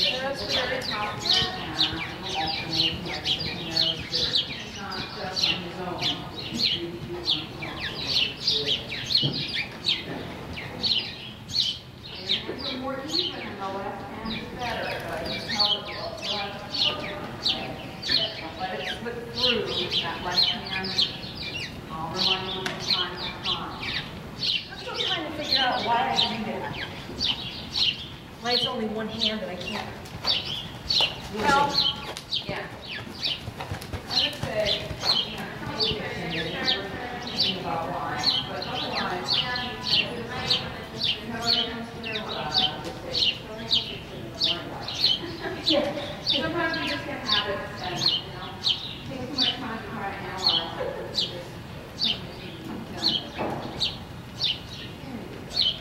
just the very top of his hand. Alternating like this, you know, it's not just on his own. It's really and if we're more even in the left hand is better, but you tell the left hand. Don't let it slip through that left hand. I'll remind you from time to time. I'm still trying to figure out why I do that. Why it's only one hand that I can't use Well, it. yeah. I would say, probably thinking about why, but otherwise, you have other Yeah. sometimes you just get habits and, you know, take too much time to try to analyze it.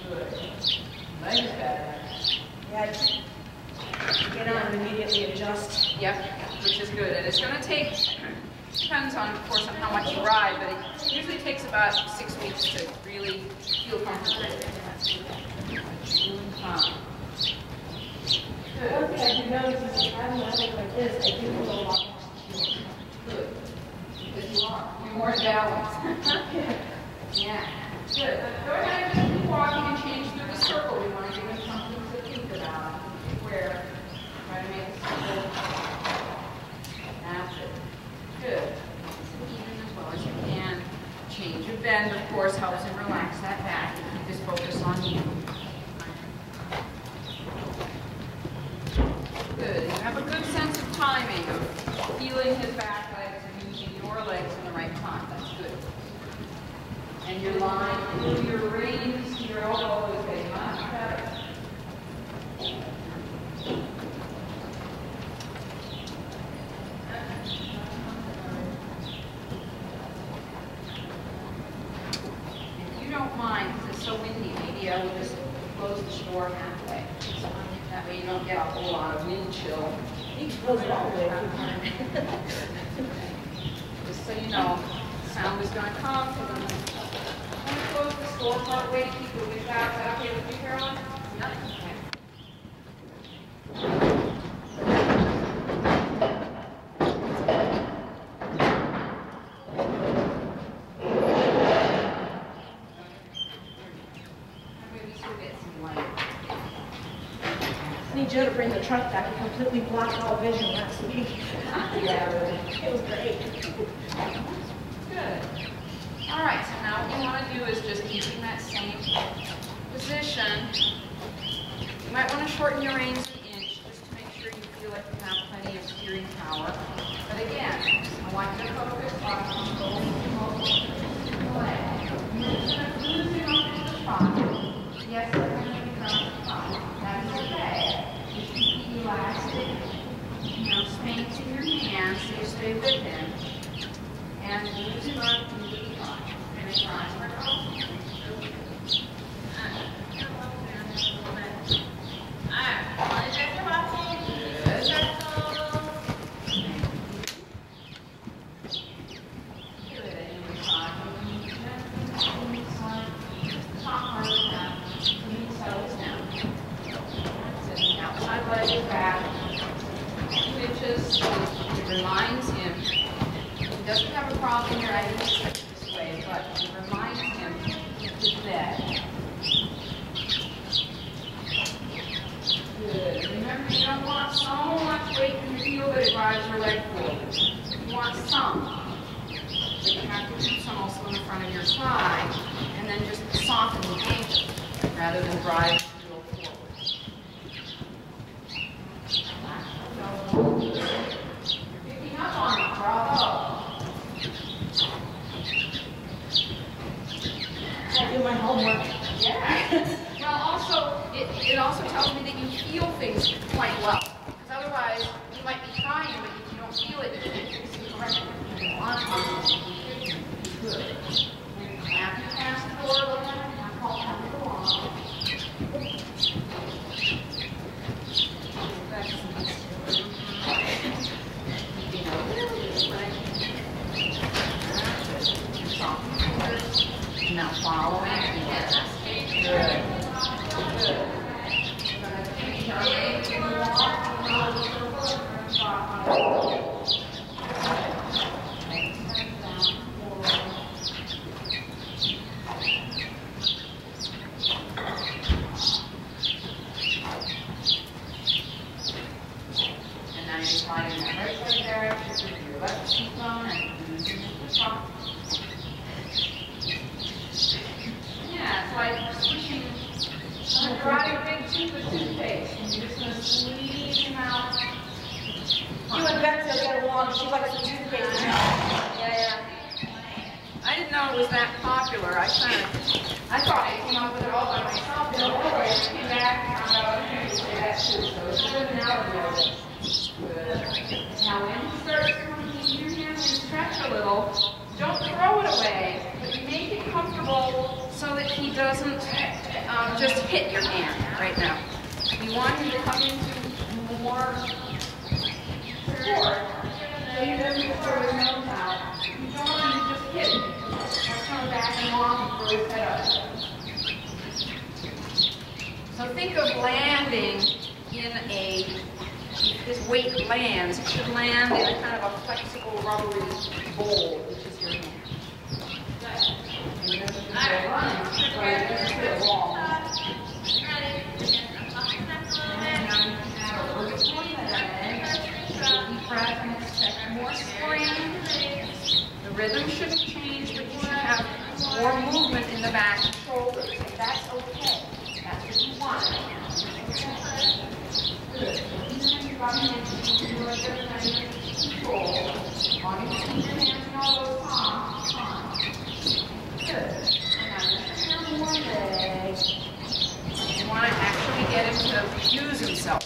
Good. Leg is better. Yeah, get on and immediately adjust. Yep, which is good. And it's going to take, depends on, of course, on how much you ride, but it usually takes about 6 weeks to really feel comfortable. Good. One thing I do notice is having my leg like this, I do feel a lot more secure. Good. Because you are. You're more balanced. Yeah. Good. Go ahead and keep walking and change through the circle. We want to give him something to think about. Where try to make it simple. That's it. Good. Even as well as you can. Change of bend, of course, helps him relax that back. Keep his focus on you. Good. You have a good sense of timing, of feeling his back legs and using your legs in the right time. That's good. And your line through your reins, your elbow is getting much better. If you don't mind, because it's so windy, maybe I will just close the door halfway. That way you don't get a whole lot of wind chill. You can close it all the way. Just so you know, sound is going to come. So I'm going to close the door part way to keep moving back. Is that okay with you, Carolyn? Yep. Okay. I need Joe to bring the truck back. It completely blocked all vision last week. Yeah. It was great. Good. All right, so now what you want to do is just keeping that same position. You might want to shorten your reins an inch just to make sure you feel like you have plenty of steering power. But again, I want you to focus on both the leg. You're just going to losing onto the spot. Yes, I'm going to become the spot. That's okay. Just keep elastic. You know, spanks in your hands so you stay with him. And lose him up into the front. And it tries for outside leg is back. 2 inches. It reminds him. He doesn't have a problem here. I didn't expect it this way, but it reminds him to bed. Good. Remember, you don't want so much weight in the heel that it drives your leg forward. You want some. But you have to keep some also in the front of your thigh, and then just soften the ankle rather than drive the heel forward. You're picking up on it. Bravo. I do my homework. Yeah. Well, also, it also tells me that you feel things quite well. Because otherwise, you might be trying, but if you don't feel it, it's correct. Good. After you pass the door a little bit, I call it the wall. Now following. Good. Good. We're going to change our way to the wall. sliding that right leg there, shifting your left cheekbone and using the top. Yeah, it's like swishing. You're driving a big tube of toothpaste, and you're just going to squeeze him out. You and Betsy will get along. She likes the toothpaste. Yeah. I didn't know it was that popular. I thought I came up with it all by myself. And I came back and found out other people say that too. So it's good now a little bit. Good. Now when you start using your hands and stretch a little, don't throw it away, but you make it comfortable so that he doesn't just hit your hand right now. We want him to come into more support so he doesn't throw his nose out. You don't want him to just hit it. Or come back and long and throw his head up. So think of landing in if his weight lands, it should land in a kind of a flexible rubbery bowl, which is your hand. And then you go running, so you're going to feel long. And now you can add a little bit more leg, deep breath, and expect more spring. The rhythm shouldn't change, but you should have more movement in the back and shoulders. And that's okay. That's what you want. Good. Control. As long as you keep your hands in all those palms. Good. And now just have one leg. You want to actually get him to use himself.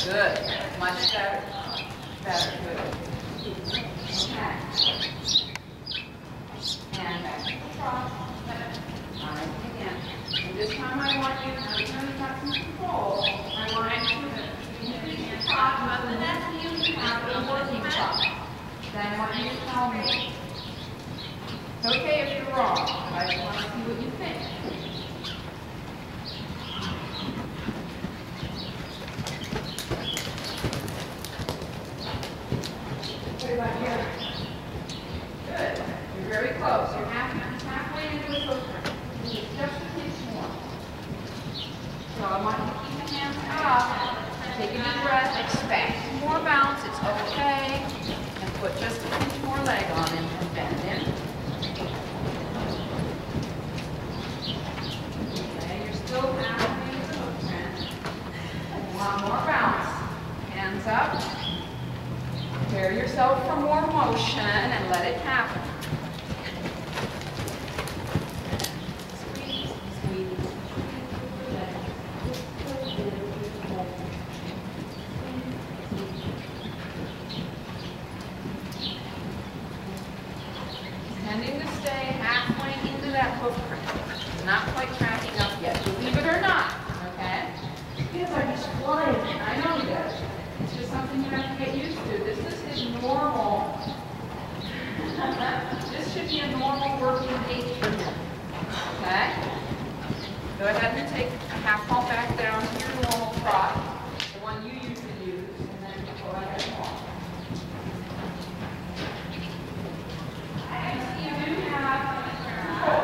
Good. Much better. Better. Good. Okay. And back to the top. All right, again. And this time I want you, I'm going to have some control. I want you to increase the top, but the next you have a working top. Then I want you to tell me. It's okay if you're wrong, but I just want to see what you think. About here. Good. You're very close. You're halfway into the footprint. You need just a pinch more. So I want you to keep the hands up. Take a deep breath. Expect more bounce. It's okay. And put just a pinch more leg on him and bend in. Okay. You're still halfway into the footprint. You want more bounce. Hands up. Prepare yourself for more motion and let it happen. Squeeze, squeeze, tending to stay halfway into that footprint. Not quite tracking up yet, believe it or not, okay? Kids are just flying. I know you guys. It's just something you have to get used to. This is his normal. This should be a normal working gait for him. Okay? Go ahead and take a half pump back down to your normal trot, the one you usually use, and then go ahead and walk. And you do have control.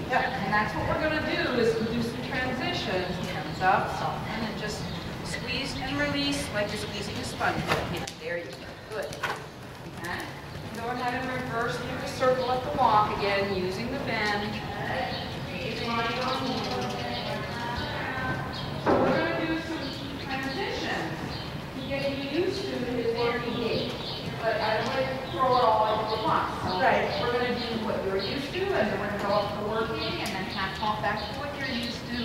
Yep, and that's what we're going to do is do some transitions. Hands up, soften, and just squeeze and release like you're squeezing a sponge with a hand. There you go. Good. Okay. Go ahead and reverse through the circle at the walk again, using the bend. So we're going to do some transitions to get you used to his working gait. But I don't want to throw it all into once. So we're going to do what you're used to, and then we're going to go up to working, and then half pump back to what you're used to,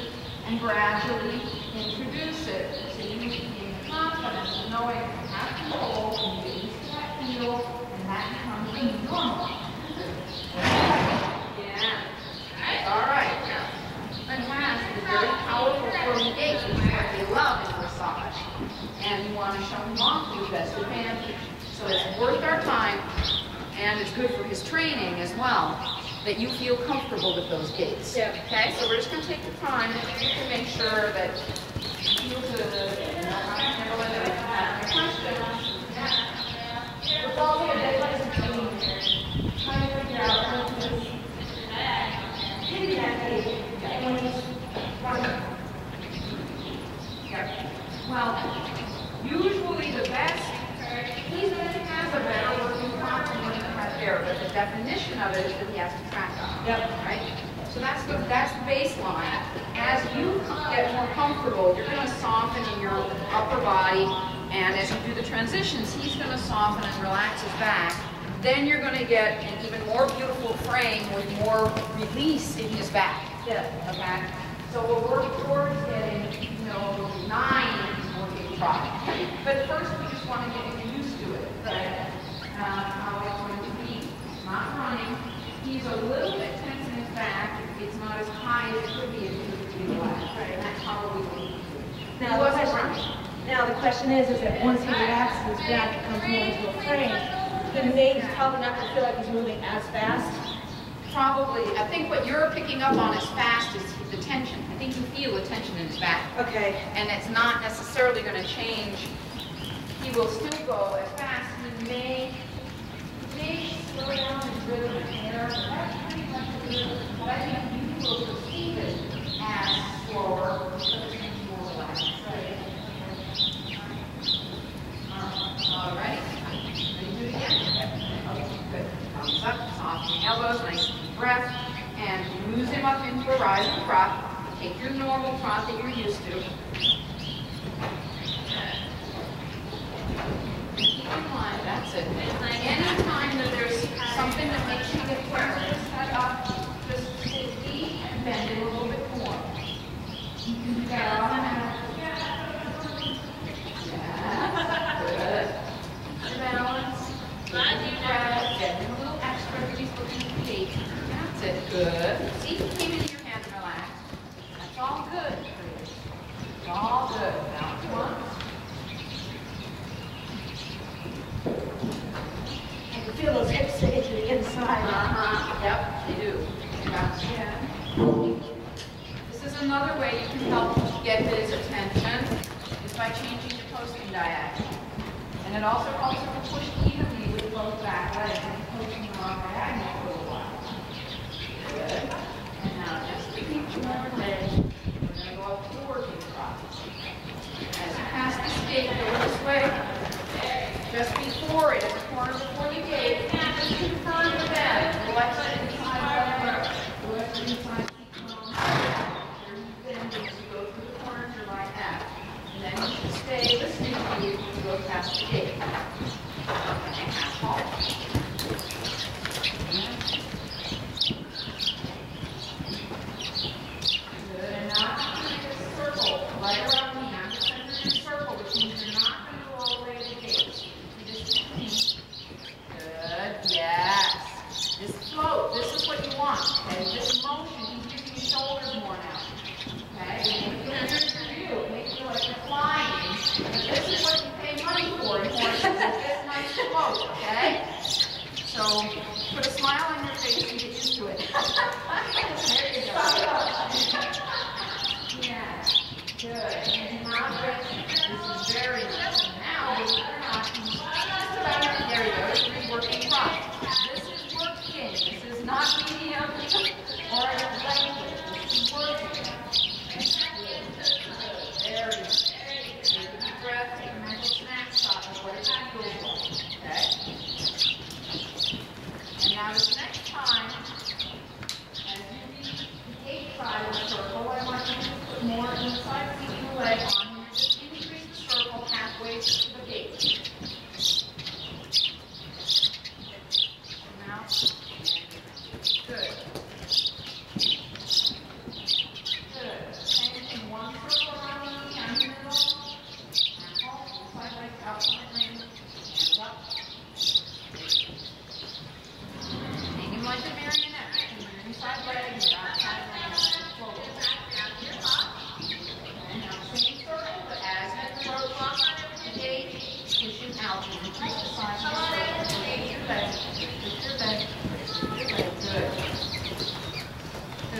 and gradually introduce it. So you need to gain confidence of knowing you have control, and you get used to that feel, and that becomes the new normal. Yeah. All right. Fantastic. It's a very powerful floating gait, which is what they love in massage. And you want to show him off to the best advantage. So it's worth our time, and it's good for his training as well. that you feel comfortable with those gaits. Yeah. Okay, so we're just going to take the time to make sure that you feel good, you know how to handle it, and if you have any questions. We're all here, that's what it's doing. Trying to figure out how to maybe that gait, and when he's running. Yeah. Well, usually the best, he has a better working prop than what he has there, but the definition of it is that he has to track on. Yep. Right? So that's the baseline. As you get more comfortable, you're going to soften in your upper body, and as you do the transitions, he's going to soften and relax his back. Then you're going to get an even more beautiful frame with more release in his back. Yeah. Okay? So we'll work towards getting, 9 working trot. But first we just want to get him used to it. Right? How it's going to be. Not running. He's a little bit tense in his back. It's not as high as it could be if he was being relaxed. Right? And that's probably what he was. Now the question is that once he relaxes his back, it comes more into a frame, then maybe he's probably not going to feel like he's moving as fast. Probably. I think what you're picking up on as fast is the tension. I think you feel the tension in his back. Okay. And it's not necessarily going to change. He will still go as fast. He may slow down his rhythm and air, but that's pretty much the rhythm. But I think you will perceive it as slower because it's more relaxed. All right. Ready to do it again? Okay, good. Thumbs up, soften the elbows, nice deep breath, and lose him up into a rising trot. Take your normal trot that you're used to. Keep in mind, that's it. Anytime that there's something that makes you get nervous, head up, just sit deep and bend it a little bit more. Yeah. Good. Balance. Deep breath. Get him a little extra because he's looking at the gate. That's it. Good. See, he came into your hand and relaxed. That's all good. It's all good. Balance once. I can feel those hips sitting to the inside. Yep, they do. Bounce again. This is another way you can help get his attention is by changing the posting diagonal. And it also helps him to push evenly with both back legs and posting them on diagonal for a while. Good. And now just repeat your lower leg. We're going to go up to the working trot. As you pass this gate, go this way. Just before it, in the corner before the gate, just confirm the bend. The left side inside lever. The left side inside keep on. Where you bend as you go through the corner to your right half. And then you should stay listening to you as you go past the gate. And half halt.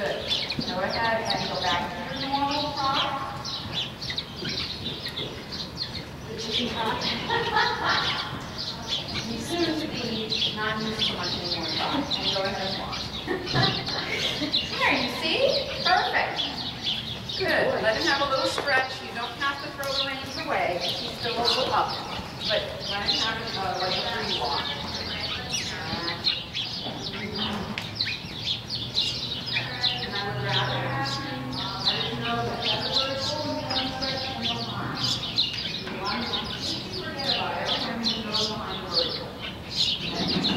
Good. Go ahead and go back to your normal prop. The chicken prop. You soon to be not used so much anymore, and go ahead and walk. There, you see? Perfect. Good. Let him have a little stretch. You don't have to throw the reins away. He's still a little up. But let him have like a free walk. And I would rather have him let him know that whatever is holding him stretch and no harm. If you want to forget about it, every time you go behind vertical.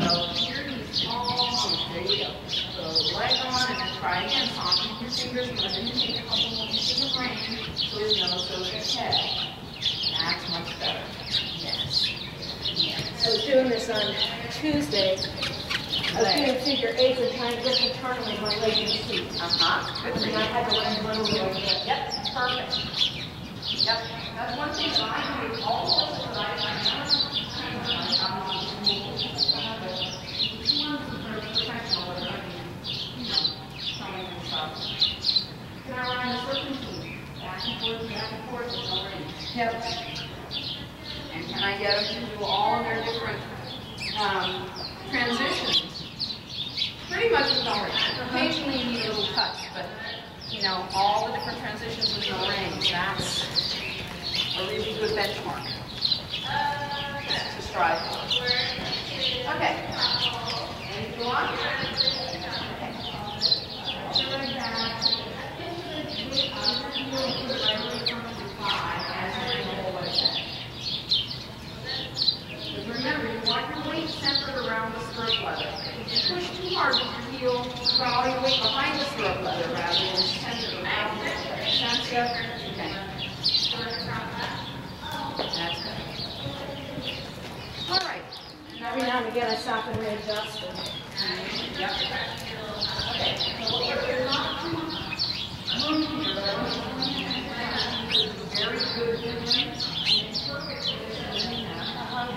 So here he's almost, there you go. So leg on and then try again. Soften your fingers and let him take a couple more pieces of rain so his nose goes ahead. That's much better. Yes. Yes. I was doing this on Tuesday. I was doing figure eights and trying to get internally my leg and feet. Good for And you. I had to learn a little bit of it. Yep, perfect. Yep, that's one thing that I do. All of us that I can I run a serpentine? Back and forth, with no range. Yep. And can I get them to do all of their different transitions? Pretty much with no range. Occasionally you need a little touch, but you know, all the different transitions with no range, that's a really good benchmark to strive for. Okay. And go on. Remember, you want your weight centered around the stirrup leather. If you push too hard with your heel, put all your weight behind the stirrup leather rather than centered around the stirrup leather. Sense it? Okay. That's good. All right. Every now and again I stop and readjust it. Yep. Okay. So if you're not too moving here, very good movement, and it's perfect for this doing that.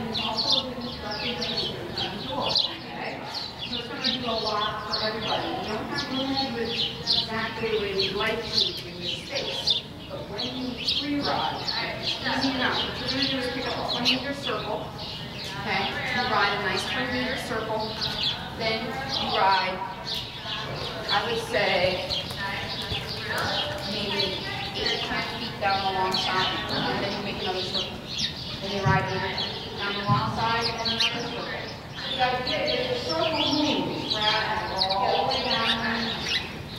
It's also a good instruction that you're going to do. Okay? So it's going to do a lot for everybody. You don't have to do it exactly the way you'd like to in this space. But when you free ride, it's easy enough. What you're going to do is pick up a 20-meter circle. Okay? You ride a nice 20-meter circle. Then you ride, I would say, maybe 8 to 10 feet down the long side, and then you make another circle. Then you ride 8 down the long side, and another circle. The idea is the circle moves rather than all the way down.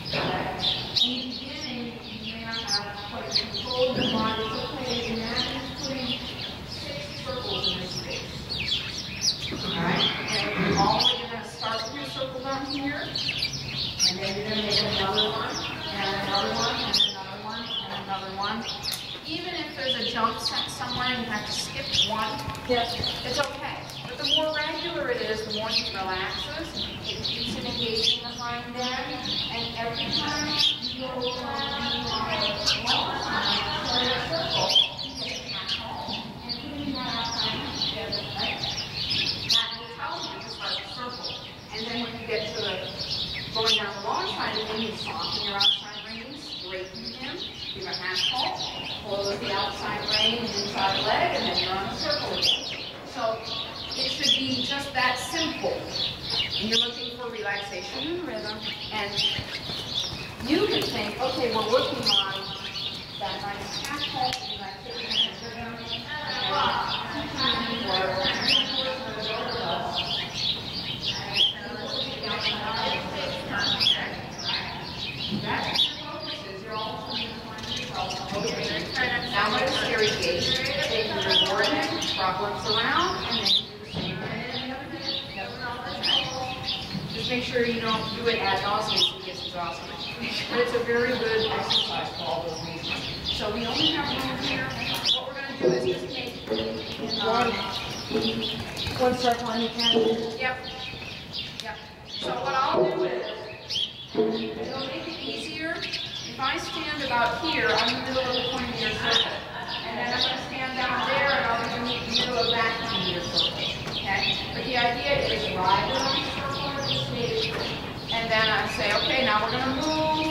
In the beginning, you may not have quite control of your body. It's okay. Imagine putting 6 circles in this space. Alright? And all the way you're going to start with your circle down here, and then you're going to make another one, and another one, and another one, and another one. Even if there's a jump set somewhere and you have to skip one, Yes. it's okay. But the more regular it is, the more it relaxes. It keeps it engaging the hind end, and every time you go around the long side of the circle, you get it back home. And putting that outside together, right? That will tell you to start the circle. And then when you get to the going down the long side, and then you soften your outside rein, straighten him, give a half halt, close the outside rein and inside leg, and then you're on a circle again. So it should be just that simple. And you're looking for relaxation and rhythm, and you can think, okay, we're working on that nice half halt, relaxation, and rhythm, that's your focus is. You're also going to find yourself. Okay. Now I'm going to scary gauge. Take your reward in, problems around, and then you do the same thing in the other hand. Just make sure you don't do it ad nauseam so it gets exhausted. But it's a very good exercise for all those reasons. So we only have room here. What we're going to do is just make One circle on each hand. Yep. Yep. So what I'll do is, it'll make it easier. If I stand about here, I'm in the middle of the 20-meter circle. And then I'm going to stand down there and I'll be in the middle of that 20-meter circle. Okay? But the idea is ride around the circle or the stage. And then I say, okay, now we're going to move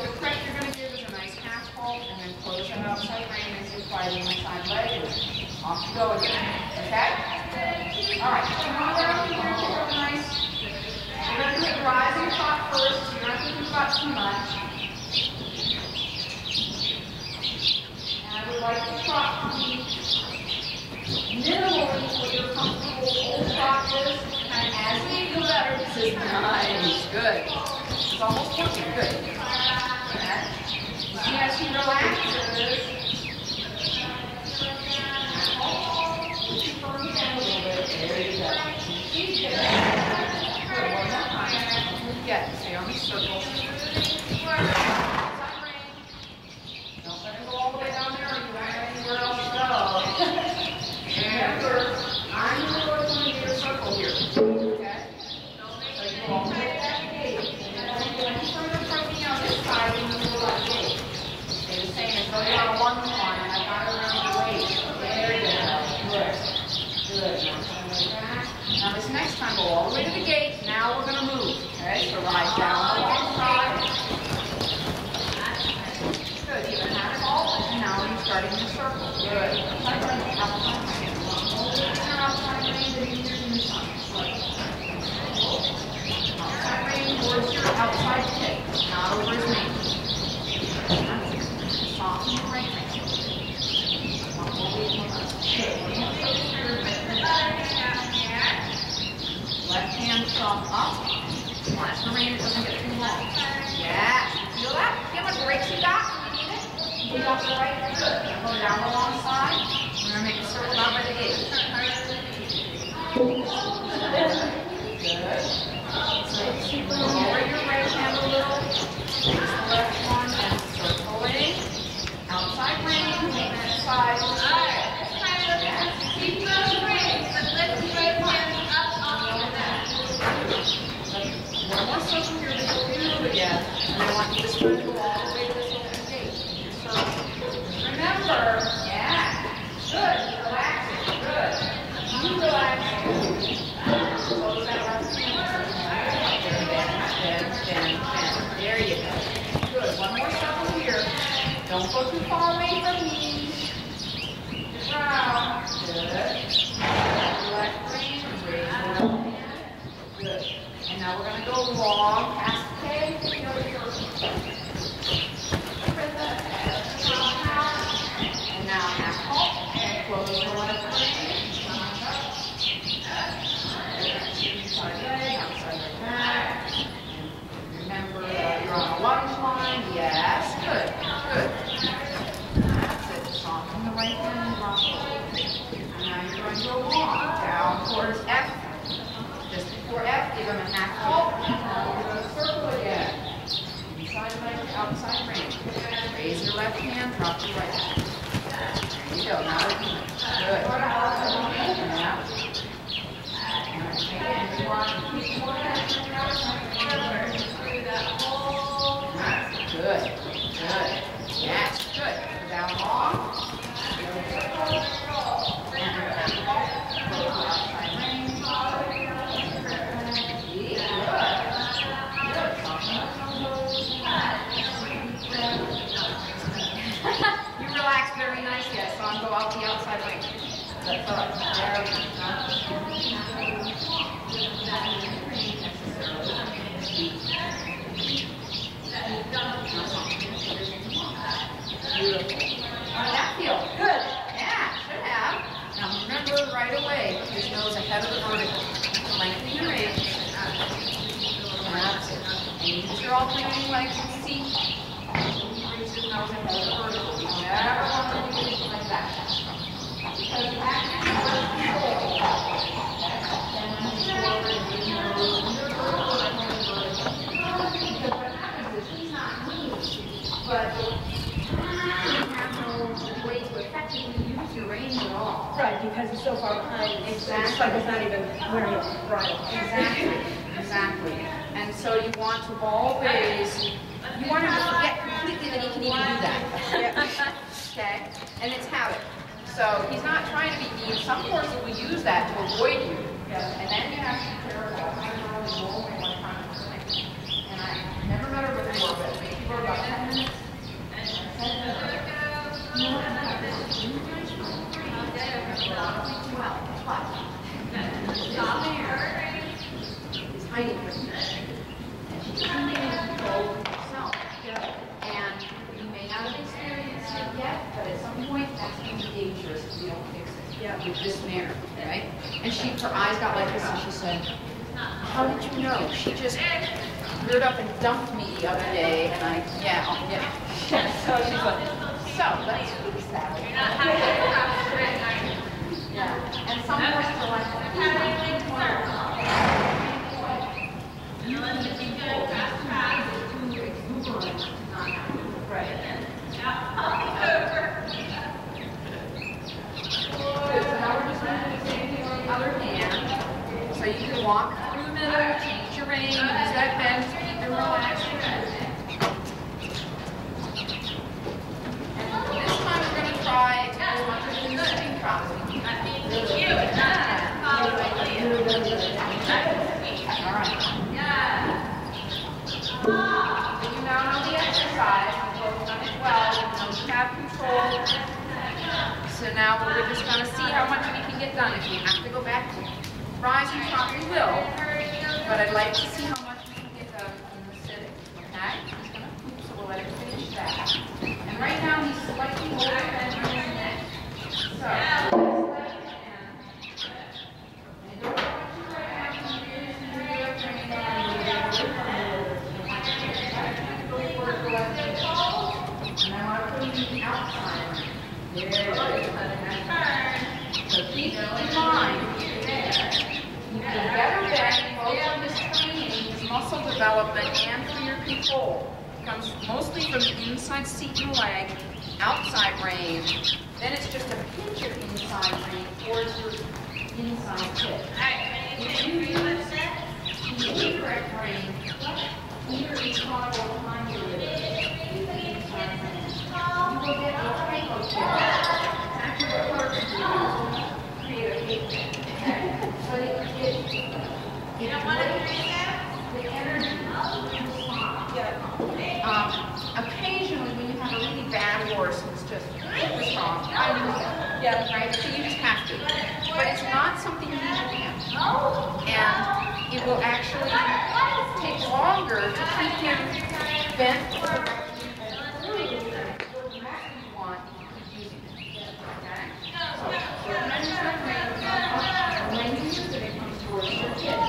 the press you're going to give is a nice half halt, and then close that outside rein as you fly the inside leg. Off you go again. Okay? All right. Come on down here. Take a nice. You're going to do a rising trot first. So you don't have to think about too much. And I would like the trot to be minimally what your comfortable old trot is. And as we go better, this is nice. Good. It's almost working. Good. Okay. See, as he relaxes, there you go. Good. One more time. Get. Stay on the circle. Don't let it go all the way down there, or you won't have anywhere else to go. Remember, I'm going to do a circle here. Okay? So you go all the way to that gate. And then go any further from me on this side, and you go that gate. Stay the same as though you're on a lunge line, and I got it around the waist. There you go. Good. Good. Now this next time, go all the way to the gate. Now we're going to move. Okay? So rise down the long side. Good. Even have it all. And now you're starting your circle. Good. Outside rein. Outside rein. Outside rein. The fingers in the sun. Outside rein towards your outside kick. Not over his knee. Soften your right hand. Left hand thumb up. Watch the rein, it doesn't get too long. Yeah, feel that? See how much brakes you got when you need it? You got the right foot. Go down the long side. We're going to make a circle down by the gate. Good. So lower your right hand a little. Use the left one and circling. Outside rein, make that side. Keep those rings, but lift the right hand up off the mat. One more circle here before we move again. And I want you to try to go all the way to this open gate. Remember, yeah, good, relax it, good. You relax it. Close that left hand. Bend. There you go. Good, one more circle here. Don't go too far away from me. Round. Good. Left rein, raise your left hand. Good. And now we're going to go long past the cave. And now half halt. And close your left rein. Outside leg, outside the back. And remember, you're on a lunge line. Yes. Good. Good. That's it. Soften the right hand and drop it. And now you're going to go long. Down towards F. Just before F, give him a half halt. Now we're going to circle again. Inside leg, outside rein. Raise your left hand, drop your right hand. There you go. Now we're even. Good. And now. And you want to keep one hand on the outside. Good. Yes, good. Go down long. You relax very nice, yes. So I'm go out the outside ring. That's all right. There we go. Beautiful. How did that feel? Good. Yeah, should have. Now remember right away, his nose ahead of the vertical. Lengthen your ribs. That's it. And use your alternating legs and seat. Raise his nose ahead of the vertical. You never want to do anything like that. Because you actually control. Then when you forward, you nose under vertical and then vertical. Because what happens is he's not moving, but way to effectively use your reins at all. Right, because he's so far behind. Exactly. It's like it's not even wearing a bridle. Exactly. And so you want to always, you want him to forget completely that he can even do that. Okay? And it's habit. So he's not trying to be mean. Some horses will use that to avoid you. And then you have to be careful. I really roll one time. And I never met her before, but for about 10 minutes. It's hiding from you. And she's coming in control of herself. And you may not have experienced it yet, but at some point that's going to be dangerous if you don't fix it. With this mare, right? And her eyes got like this and she said, "How did you know? She just reared up and dumped me the other day," and yeah. So she's like, "So let's fix that." You're not having to cross the red line. Yeah. And some horses are like, You let the thing go fast. right. So now we're just going to do the same thing on the other hand. So you can walk through the middle, change your rein, use that bend to keep it relaxed. And this time we're going to try to do as much as we can trot as we can. That means you, not follow All right. Yeah. But you now know the exercise. You've both done it well. You know you have control. So now we're just going to see how much we can get done. If we have to go back to rise and trot, we will. But I'd like to see how much we can get done in the sitting. Okay? He's going to poop, so we'll let him finish that. And right now he's slightly over bend on his neck. So, and don't want you right now to use the rear frame on and I want to put him outside. So keep in mind, the better bend, both of this training, this muscle development, and for your control comes mostly from the inside seat and leg, outside rein. Then it's just a pinch of inside rein towards your inside hip. If you use the incorrect rein, either it's going to go behind your rib. You will get a hypotension. Actually, what hurts you create a hate. Okay? But You don't want to do that? the energy occasionally when you have a really bad horse who's just super strong, I do that. Yeah. Right? So you just have to. But it's not something you need to do. And it will actually take longer to keep him bent to the direction and through the method you want if you keep using it. Okay? So remember that when you use it, it comes towards your hip.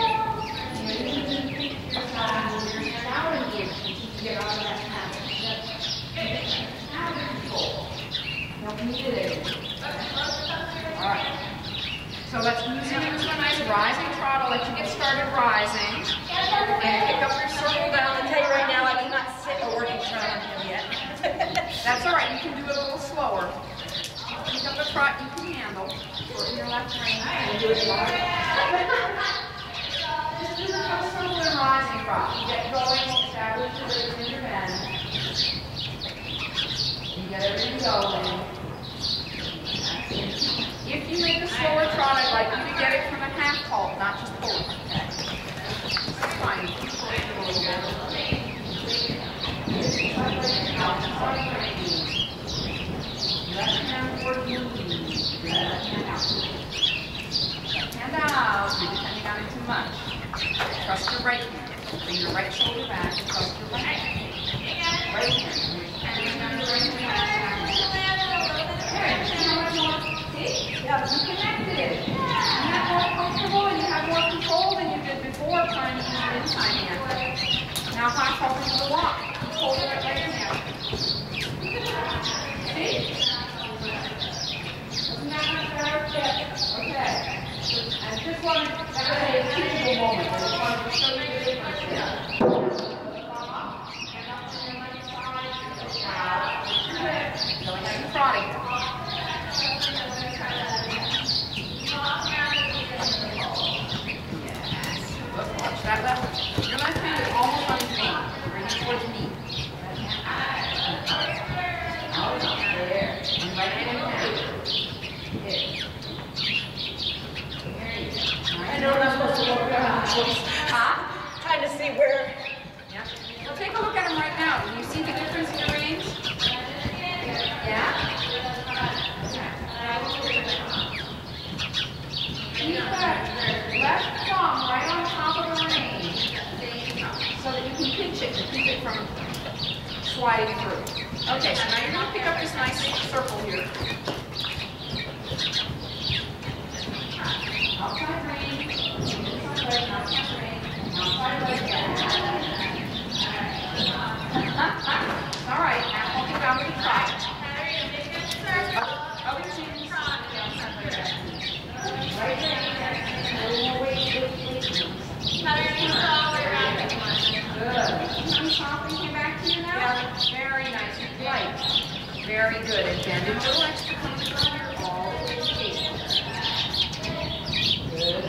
When you keep yourself and you're shouting it, you get out of that habit. Out of control. Don't need it anymore. All right. So let's move into a nice rising trot. I'll let you get started rising. And pick up your circle down. I'll tell you right now, I cannot sit a working trot on him yet. That's all right. You can do it a little slower. Pick up a trot you can handle. Shorten your left rein. And do it slower. Just do the circle and rising trot. You get going, establish your ribs in your bend. You get everything going. If you make a slower trot, I'd like you to get it from a half halt, not just forward. Okay. That's fine. Keep forward a little bit. Left hand toward your knees. Bring the left hand out. Left hand out. You're depending on it too much. Trust your right hand. Bring your right shoulder back and trust your right hand. Right hand. Bring down your right hand. Good. See how much more? See? Yeah, you connected it. You have more comfortable and you have more control than you did before trying to use your inside hand. Now high focus to the walk. Keep holding that right hand. See? Isn't that much better? Okay. And just want to, that was a teachable moment. I just wanted to show you the difference here. Going out and trotting. Watch that left. Your left hand is almost on his knee. Bring it towards me. Out there. And right hand down. There. There you go. I know I'm supposed to walk around. Huh? Trying to see where. Yeah. Well, take a look at him right now. Do you see the sliding through. Okay, so now you're going to pick up this nice circle here. Outside range, inside leg, outside range, outside leg, all right, now walking down with the trot. Other cheeks. Right range. Good. Softly came back to you now? Very nice and light. Very good. And bend a little extra coming from here all the way to the gate. Good.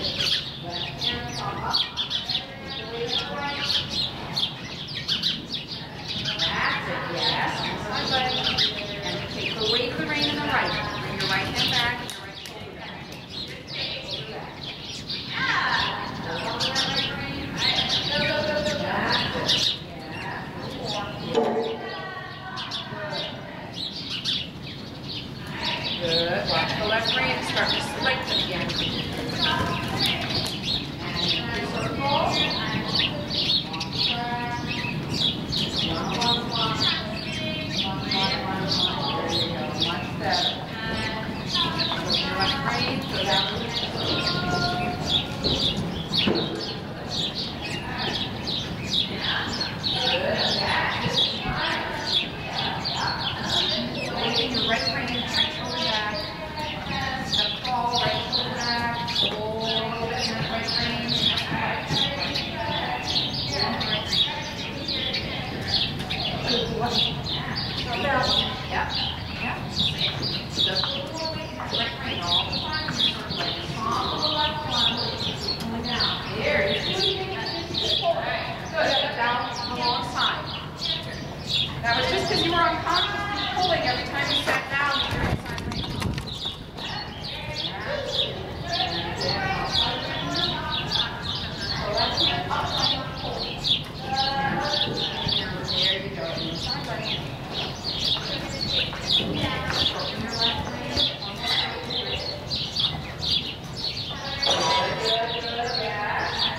Left hand palm up. Keep the weight upright. That's it, yes. Inside leg. And take the weight of the rein in the right. Bring your right hand back and your right shoulder back. Shoulder back. Hold on that right rein. That's it. Good. Watch the left rein and start to lengthen again. And circle. There you go. Much better. With your left rein, go down. Holding your right rein, right shoulder back. Step tall, right shoulder back. Hold a little bit in that right rein. Yep. Yep. Just a little weight in that right rein all the time. Palm of the left one. Pulling down. There. Good. Down alongside. That was just because you were unconsciously pulling every time you sat down in your inside range. There you go. Inside range. Open your left range. Good, yeah.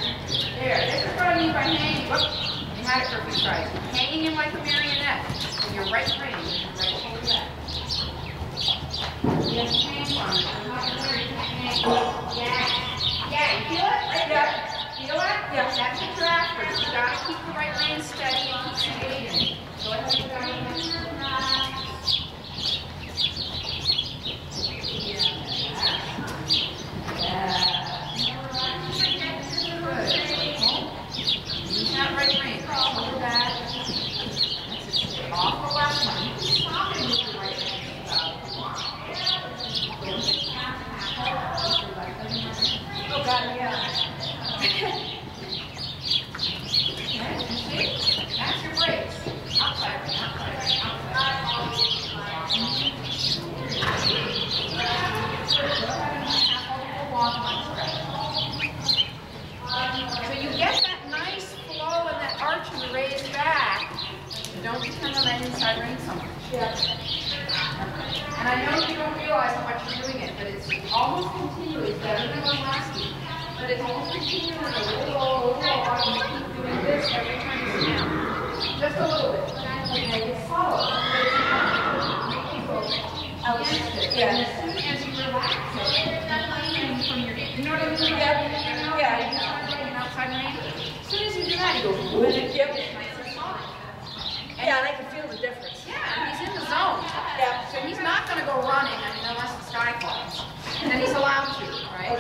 There. This is what I mean by hanging. Whoops. You had it for a few tries. Hanging in like a marionette in your right rein, right shoulder back. Yes, hang on. Yeah, you feel it? Right there. Feel it? Yeah. That's what you're after. You gotta keep the right rein steady and keep engaging. Go ahead and go. That right rein, shoulder back. Off the left one. You can stop and move the right hand oh, got it, yeah. Okay, see? That's your brakes. Outside rein, outside rein, outside rein. Go ahead and have a little walk on stretch. So you get that nice flow and that arch of the raised back. Don't depend on that inside rein so much. Yeah. And I know you don't realize how much you're doing it, but it's almost continuous, better than one last week. But it's almost continuous, a little, and you keep doing this every time you sit down. Just a little bit. And make it solid. Make it go against it. Yeah. And as soon as you relax it, that's leaning from your, you know what I mean? Yeah. Inside rein and outside rein. As soon as you do that, you go, whoop, yep. Nice and solid. Yeah, and I can feel the difference. Yeah, he's in the zone. Yeah. So he's not going to go running, I mean, unless the sky falls. And he's allowed to, right?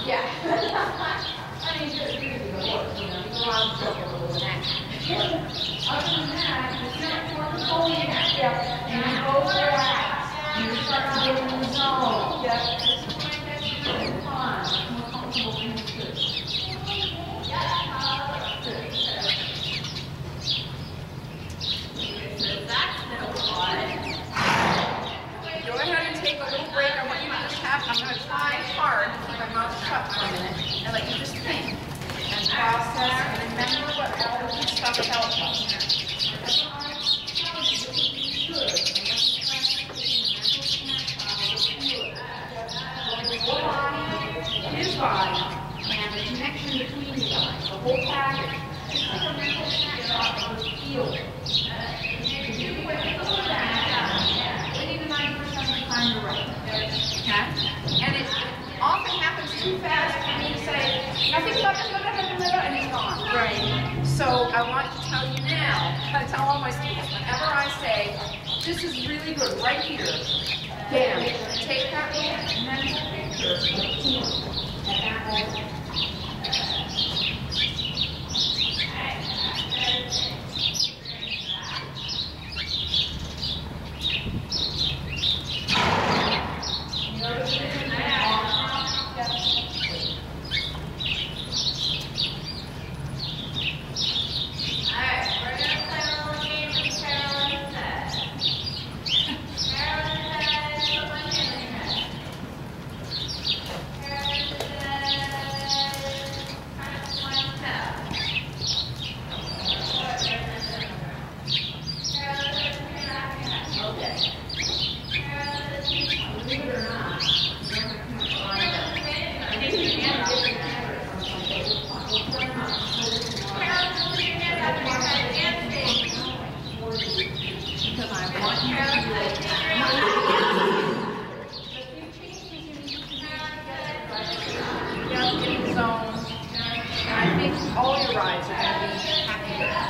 Yeah. I mean, just really the work, you know, he's allowed to take a little bit of action. Other than that, you start to pull in. Yeah. And you go relax. And you start to get in the zone. Yeah. Just find that you're really fun, more comfortable in the good. Go ahead and take a little break. I want you to just have, I'm going to try hard to keep my mouth shut for a minute and let you just think and process and remember what all of this stuff tells us. Good. too fast for me to say, nothing about this, and he's gone. Right. So I want to tell you now, I tell all my students, whenever I say, this is really good, right here, bam, take that little mental picture of the team at that moment.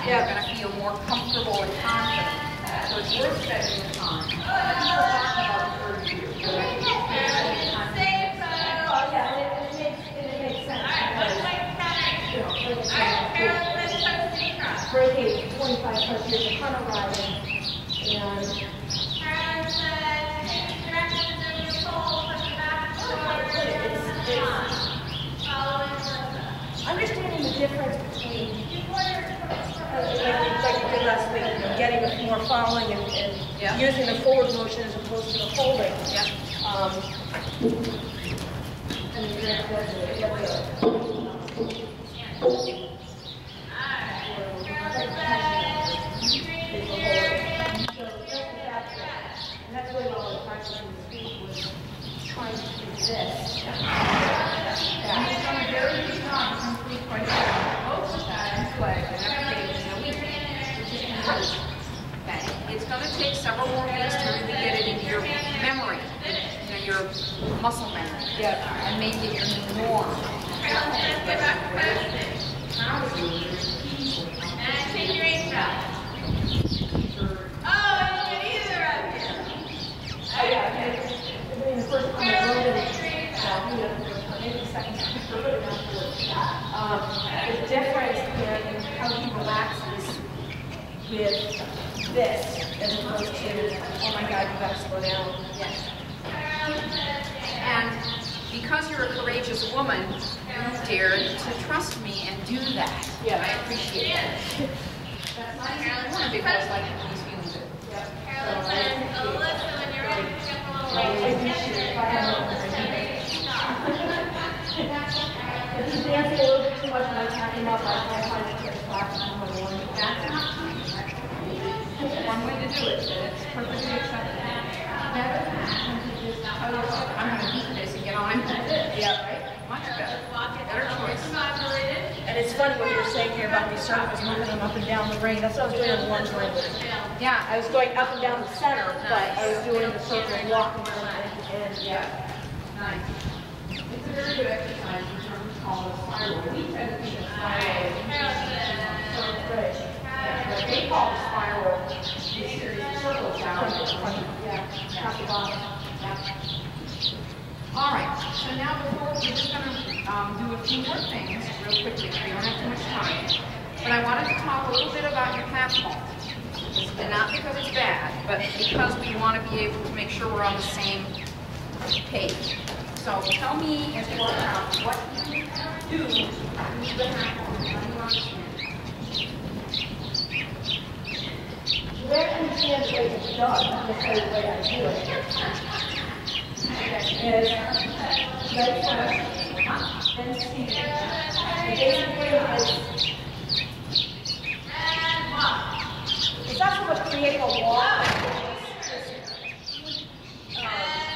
You're going to feel more comfortable and confident. So it's worth spending the time. People talk about the first year. Oh, yeah, it makes sense. For a 25 plus years of hunter riding, and understanding the difference between, like we did last week, getting more following and using the forward motion as opposed to the holding. Yeah. And that's really what I was practicing this week, was trying to do this. He's done a very good job to complete quite a bit. Most of that is leg and everything in a week, which is great. Okay, it's going to take several more weeks to really get it into your memory, your muscle memory, and make it your new norm. Take your aim out. Oh, I didn't get either of you. Oh, yeah, okay. The first time I wrote it, maybe the second time I wrote it afterwards. The difference in how he relaxes with this as opposed to, oh my God, you gotta slow down. Yes. And because you're a courageous woman, you dared to trust me and do that. Yeah. I appreciate it. That's not easy to learn because like he's feeling good. Carolyn says, Alyssa, when you're ready to get a little late, If he's dancing a little bit too much and I'm talking about like I find it to relax on my one. That's one way to do it, but it's perfectly acceptable. Better than just tell yourself, I'm going to do this and get on with it. Yeah, right? Much better. Better choice. And it's funny what you were saying here about these circles moving them up and down the ring. That's what I was doing on the lunge ring. Yeah. I was going up and down the center, but I was doing the circle and walking from end to end. Yeah. Nice. It's a very good exercise in terms of called a spiral. We tend to think of spiral. Right. What they call a spiral is a series of circles down. Yeah, top to bottom. All right, so now before, we're just going to do a few more things real quickly. We don't have too much time. But I wanted to talk a little bit about your path ball. And not because it's bad, but because we want to be able to make sure we're on the same page. So tell me as you work out what you do with the path ball. How do you understand? The way I understand the way it's done, not necessarily the way I do it, is right first, then see. The basic way is, it's not so much creating a wall,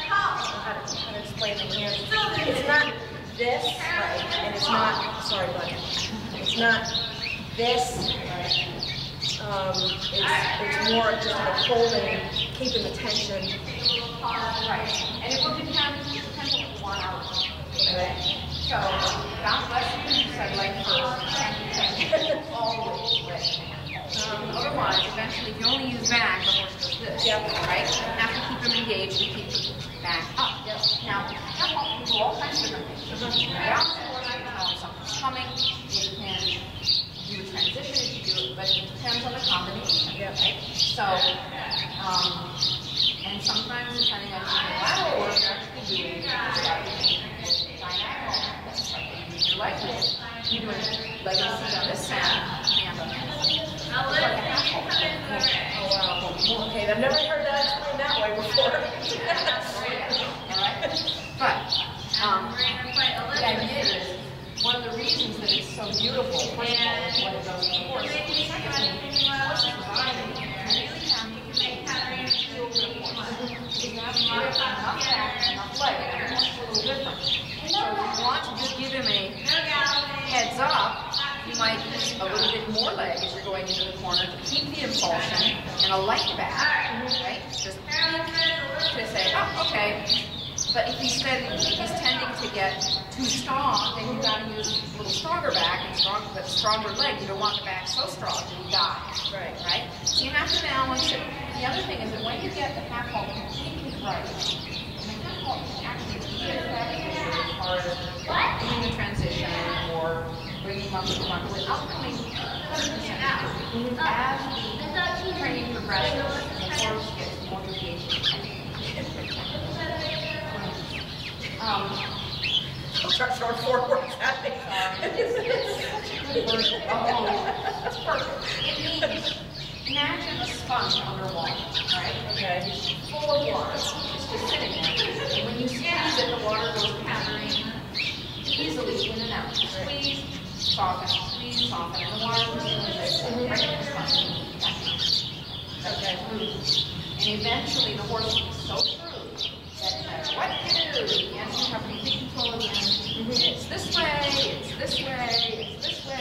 how to explain the hands. It's not this, right, and it's not, sorry, bud, it's not this, it's more just like holding, keeping the tension. Right. And it will depend on what you want out of it. Okay? So, God bless you, you said leg first, always leg. Otherwise, eventually, if you only use back, the horse does this. Yep. Right? You have to keep them engaged and keep them back up. Yep. Now, you can do all kinds of different things. You can balance the horse, you can tell them something's coming, you can do a transition if you do it, but it depends on the combination. Yep. Right? So, and sometimes, depending on the lateral work, you're actually doing diagonal. That's like your leg lift. You're doing leg lift on this side, hand on this. I'll lift and you come in the ring. Oh, wow. Okay, I've never heard that explained that way before. All right? But, We're going to play a the lift. idea is, one of the reasons that it's so beautiful, first of all, is what it does to the horse. Secondly, horses ride and you really have to make pattern feel the horse. You have to give it enough back and enough leg. Every horse is a little different. So if you want to just give him a heads up, you might use a little bit more leg as you're going into the corner to keep the impulsion and a light back, right? Just to say, oh, okay. But if he's tending to get too strong, then you've got to use a little stronger back and stronger leg. You don't want the back so strong that he dies. Right. Right? So you have to balance it. The other thing is that when you get the half halt completely right, and the half halt can actually be effective as far as doing the transition or bringing him up to the front without coming 100% out. As the training progresses, the horse gets more engaged. Start short forward at me. It's perfect. It means, imagine a sponge underwater, right? Okay. It's full of water. It's just sitting there. And when you squeeze it, the water goes pattering easily in and out. Squeeze, soften, and the water goes in this, right in the sponge. Okay. And eventually the horse will be so true that no matter what you do, you have complete control again. It's this way, it's this way, it's this way,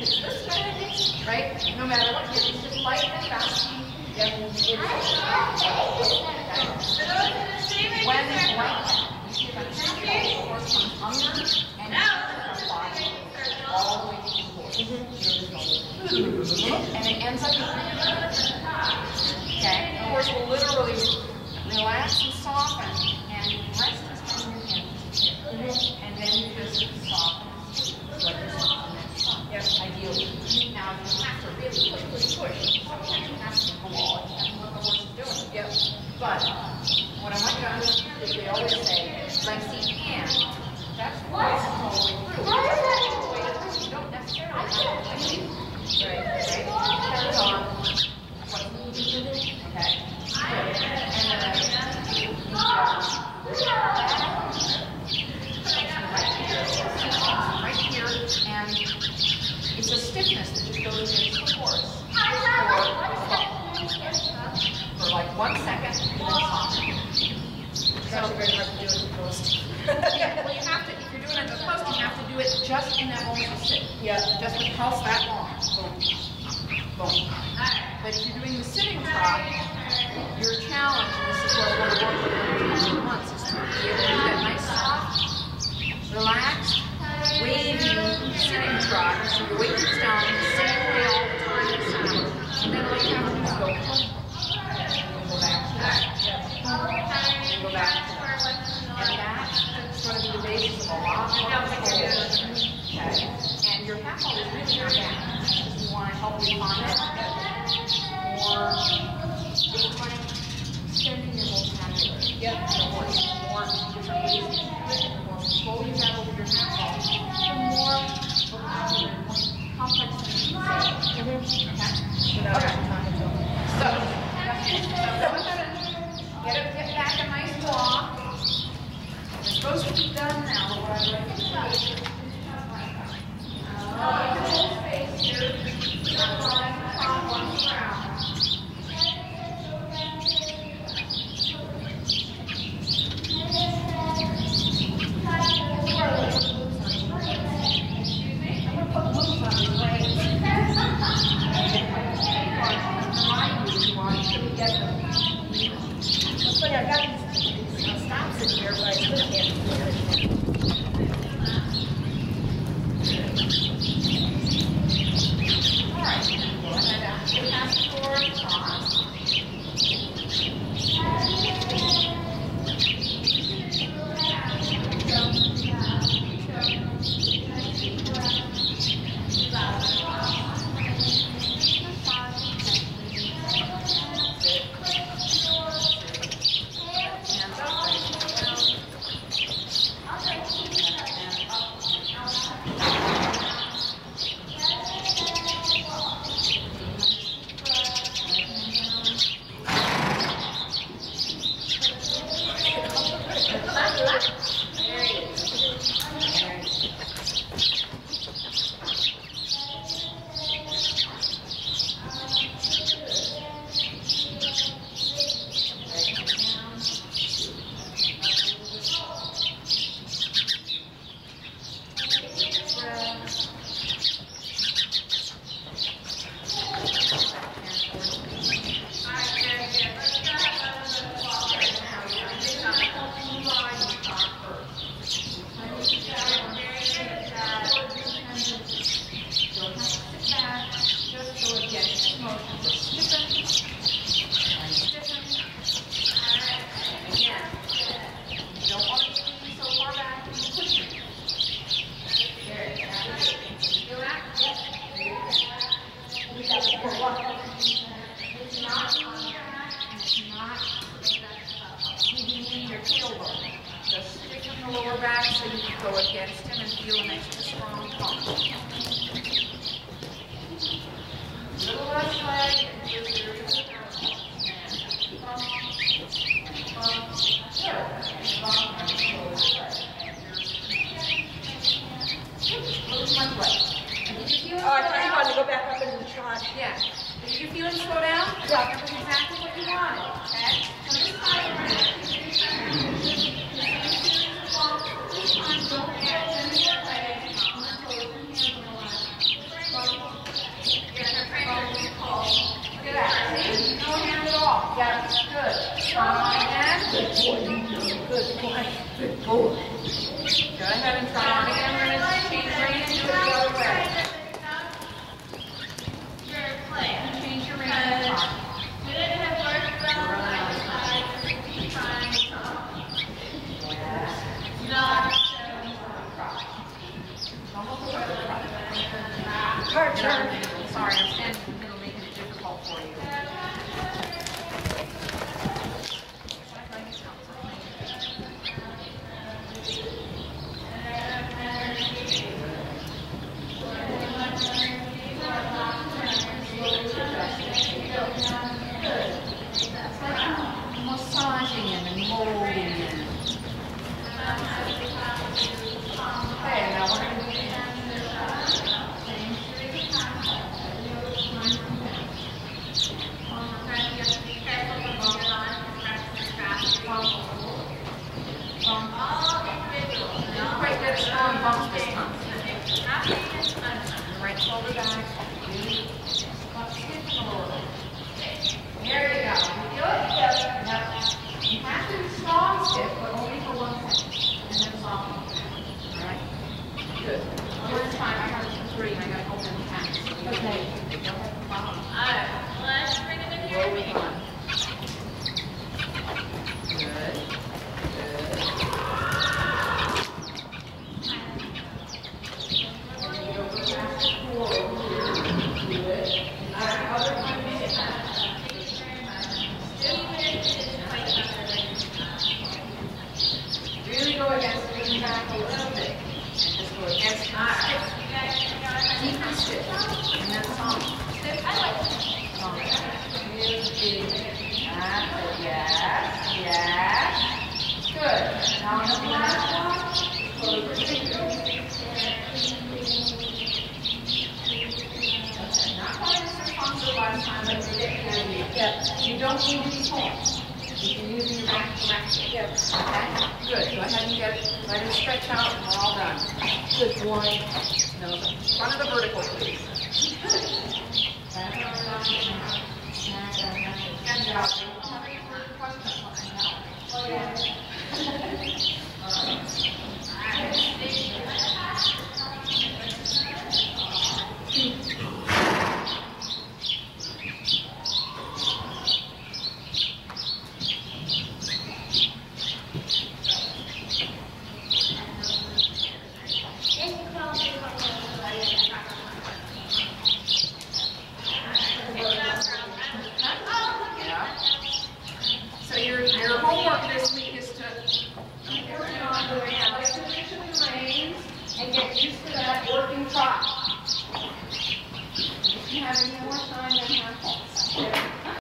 it's this way, right? No matter what you do, just light and fast. When it's like that, you see that the horse comes under and from body all the way to the horse. And it ends up okay? The horse will literally relax and soften and rest his fingers in. And then you just soften like this on the next one. Yes, ideally. Now you have to really push. Sometimes you have to go all in. That's what the horse is doing. Yep. But what I want you to understand is they always say, like seat hand. That's the way all the way through. You don't necessarily have to like it. Right. Depends on what's moving. Okay. Right here, and it's a stiffness that just goes into the horse for like 1 second, and then soften. It's actually very hard to do it in post. Yeah, well, you have to, if you're doing it in the post, you have to do it just in that moment of sit. Yeah. Just to pulse that long. Boom. Boom. But if you're doing the sitting trot, your challenge, and this is what we're working on once, is to be able to do that nice, soft, relaxed, wavy sitting trot. So your weight comes down in the same way all the time it sounds. And then all you have to do is go, and go back to that. And go back to that. And that's going to be the basis of a lot of control. Okay? And your half halt is really not bad. If you want to help refine it, more extending your vocabulary. Yep. The more different ways you do it, the more control you have over your half halt, the more vocabulary, more complex things you say. Without actually talking to them. So go ahead and get back a nice walk. It's supposed to be done now, but what I'd like to do is hold space here. That's funny, I've got these stops in here, but I still can't. lower back so you can go against him and feel an extra strong pump. Little less leg and just very good. Pump, pump, good. Pump, Look much leg. Did you feel it? Oh, I thought you wanted to go back up into the trot. Yeah. Did you feel it slow down? Yeah. That was exactly what you wanted. Okay? So this time we're going to don't get into your legs. Look at that. See? No hand at all. Yeah, good. Try on again. Good boy. Good boy. Good boy. Go ahead and try on again. We're going to change rein and do it the other way. Change your rein and talk. Her turn. Sorry, I'm standing in the middle, making it difficult for you. Massaging him and molding him. Okay, now we're going to do quite good strong bumps this time. Right shoulder back. There you go. You feel it? Yes. Now, you have to be strong stiff, but only for 1 second. And then soften. All right? Good. One more time. I got 3 and I got to open the hands. Okay. Let's bring it in here. Rolling on. Good. Really go against the lean back a little bit. And just go against the stiff. Deep and stiff. And then soft. Stiff. I like it. Soft. Really big. Yes. Yes. Good. Now on the last one, close your fingers. Okay. Not quite as responsive last time, but you're getting the idea. Yeah. You don't need to be tall. You can use your back directly. Yep. Okay? Good. Go ahead and let it stretch out and we're all done. Good boy. No, front of the vertical, please. Good job. Oh, yeah. So your homework this week is to work on the position of the reins and get used to that working trot. If you have any more time than half,